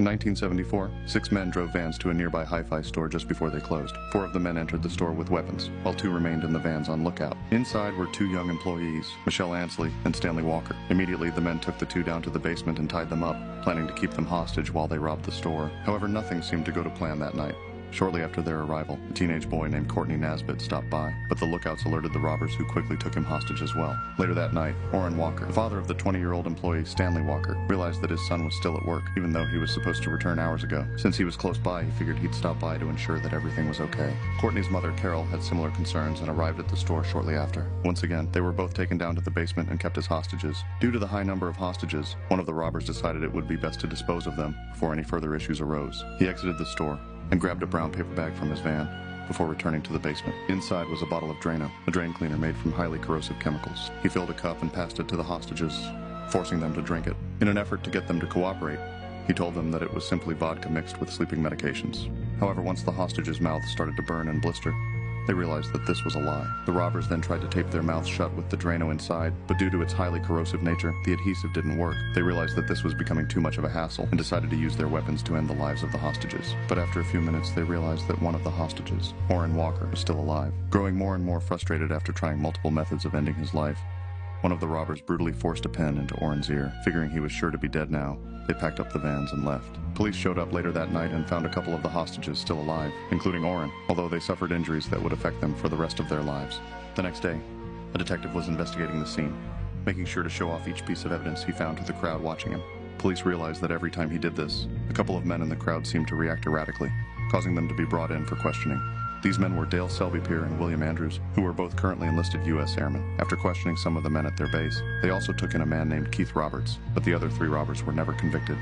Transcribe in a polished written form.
In 1974, 6 men drove vans to a nearby hi-fi store just before they closed. 4 of the men entered the store with weapons, while 2 remained in the vans on lookout. Inside were 2 young employees, Michelle Ansley and Stanley Walker. Immediately, the men took the 2 down to the basement and tied them up, planning to keep them hostage while they robbed the store. However, nothing seemed to go to plan that night. Shortly after their arrival, a teenage boy named Courtney Nasbitt stopped by, but the lookouts alerted the robbers, who quickly took him hostage as well. Later that night, Orrin Walker, the father of the 20-year-old employee Stanley Walker, realized that his son was still at work, even though he was supposed to return hours ago. Since he was close by, he figured he'd stop by to ensure that everything was okay. Courtney's mother, Carol, had similar concerns and arrived at the store shortly after. Once again, they were both taken down to the basement and kept as hostages. Due to the high number of hostages, one of the robbers decided it would be best to dispose of them before any further issues arose. He exited the store and grabbed a brown paper bag from his van before returning to the basement. Inside was a bottle of Drano, a drain cleaner made from highly corrosive chemicals. He filled a cup and passed it to the hostages, forcing them to drink it. In an effort to get them to cooperate, he told them that it was simply vodka mixed with sleeping medications. However, once the hostages' mouths started to burn and blister, they realized that this was a lie. The robbers then tried to tape their mouths shut with the Drano inside, but due to its highly corrosive nature, the adhesive didn't work. They realized that this was becoming too much of a hassle and decided to use their weapons to end the lives of the hostages. But after a few minutes, they realized that one of the hostages, Orrin Walker, was still alive. Growing more and more frustrated after trying multiple methods of ending his life, one of the robbers brutally forced a pen into Orrin's ear. Figuring he was sure to be dead now, they packed up the vans and left. Police showed up later that night and found a couple of the hostages still alive, including Orrin, although they suffered injuries that would affect them for the rest of their lives. The next day, a detective was investigating the scene, making sure to show off each piece of evidence he found to the crowd watching him. Police realized that every time he did this, a couple of men in the crowd seemed to react erratically, causing them to be brought in for questioning. These men were Dale Selby-Peer and William Andrews, who were both currently enlisted U.S. airmen. After questioning some of the men at their base, they also took in a man named Keith Roberts, but the other 3 robbers were never convicted.